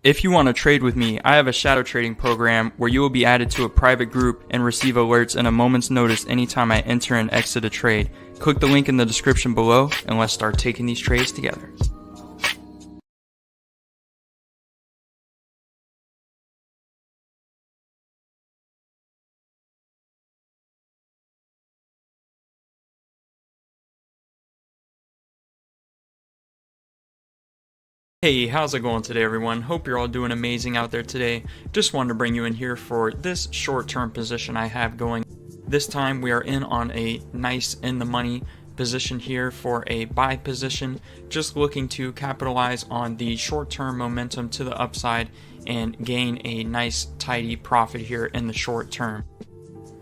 If you want to trade with me, I have a shadow trading program where you will be added to a private group and receive alerts in a moment's notice anytime I enter and exit a trade. Click the link in the description below and let's start taking these trades together. Hey, how's it going today, everyone? Hope you're all doing amazing out there today. Just wanted to bring you in here for this short-term position I have going. This time we are in on a nice in-the-money position here for a buy position, just looking to capitalize on the short-term momentum to the upside and gain a nice tidy profit here in the short term.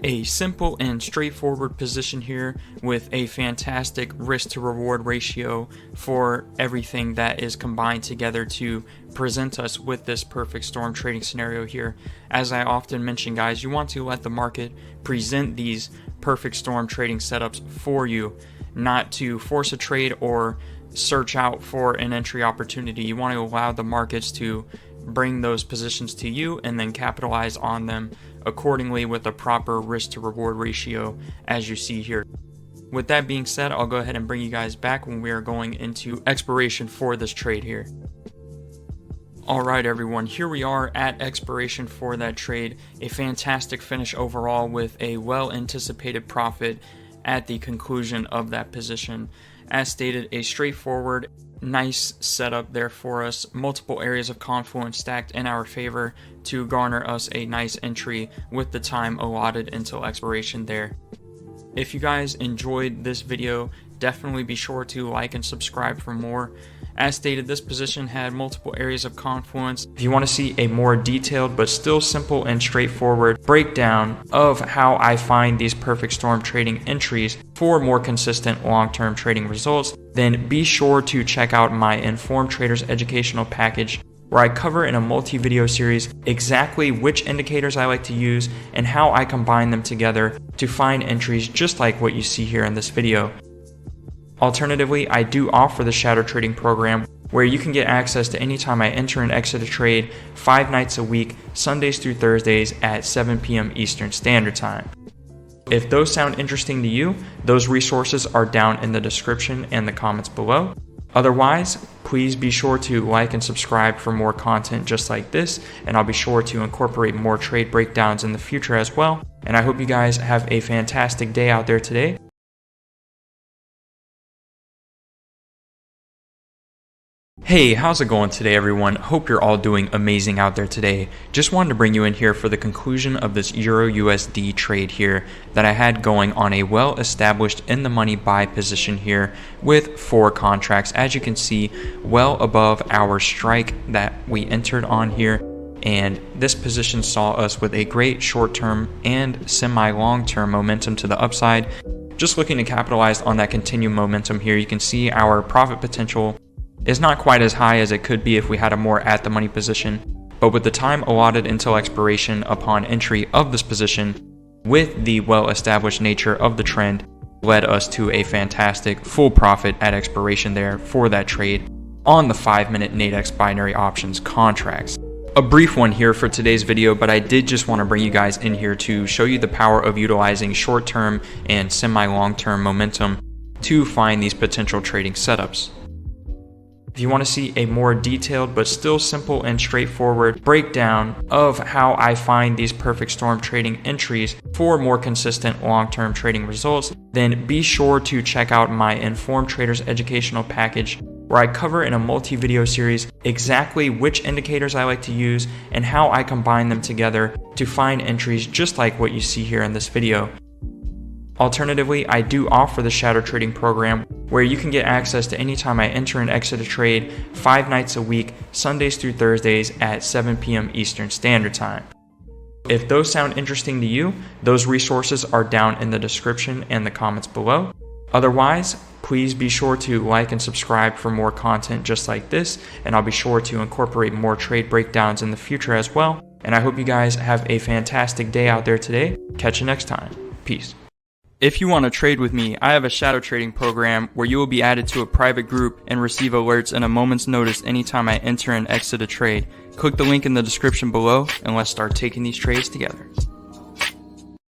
A simple and straightforward position here with a fantastic risk to reward ratio for everything that is combined together to present us with this perfect storm trading scenario here. As I often mention, guys, you want to let the market present these perfect storm trading setups for you, not to force a trade or search out for an entry opportunity. You want to allow the markets to bring those positions to you and then capitalize on them accordingly with a proper risk to reward ratio as you see here. With that being said, I'll go ahead and bring you guys back when we are going into expiration for this trade here. Alright everyone, here we are at expiration for that trade. A fantastic finish overall with a well anticipated profit at the conclusion of that position. As stated, a straightforward, nice setup there for us, multiple areas of confluence stacked in our favor to garner us a nice entry with the time allotted until expiration there. If you guys enjoyed this video, definitely be sure to like and subscribe for more. As stated, this position had multiple areas of confluence. If you want to see a more detailed but still simple and straightforward breakdown of how I find these perfect storm trading entries for more consistent long-term trading results, then be sure to check out my Informed Traders educational package, where I cover in a multi-video series exactly which indicators I like to use and how I combine them together to find entries just like what you see here in this video. Alternatively, I do offer the shadow trading program where you can get access to any time I enter and exit a trade 5 nights a week, Sundays through Thursdays at 7 p.m. Eastern Standard Time. If those sound interesting to you, those resources are down in the description and the comments below. Otherwise, please be sure to like and subscribe for more content just like this, and I'll be sure to incorporate more trade breakdowns in the future as well. And I hope you guys have a fantastic day out there today. Hey, how's it going today, everyone? Hope you're all doing amazing out there today. Just wanted to bring you in here for the conclusion of this Euro USD trade here that I had going on a well-established in-the-money buy position here with 4 contracts, as you can see, well above our strike that we entered on here. And this position saw us with a great short-term and semi-long-term momentum to the upside. Just looking to capitalize on that continued momentum here, you can see our profit potential is not quite as high as it could be if we had a more at the money position, but with the time allotted until expiration upon entry of this position, with the well-established nature of the trend, led us to a fantastic full profit at expiration there for that trade on the 5-minute NADEX binary options contracts. A brief one here for today's video, but I did just want to bring you guys in here to show you the power of utilizing short-term and semi-long-term momentum to find these potential trading setups. If you want to see a more detailed but still simple and straightforward breakdown of how I find these perfect storm trading entries for more consistent long-term trading results, then be sure to check out my Informed Traders educational package, where I cover in a multi-video series exactly which indicators I like to use and how I combine them together to find entries just like what you see here in this video. Alternatively, I do offer the shadow trading program where you can get access to any time I enter and exit a trade 5 nights a week, Sundays through Thursdays at 7 p.m. Eastern Standard Time. If those sound interesting to you, those resources are down in the description and the comments below. Otherwise, please be sure to like and subscribe for more content just like this, and I'll be sure to incorporate more trade breakdowns in the future as well. And I hope you guys have a fantastic day out there today. Catch you next time. Peace. If you want to trade with me, I have a shadow trading program where you will be added to a private group and receive alerts in a moment's notice anytime I enter and exit a trade. Click the link in the description below and let's start taking these trades together.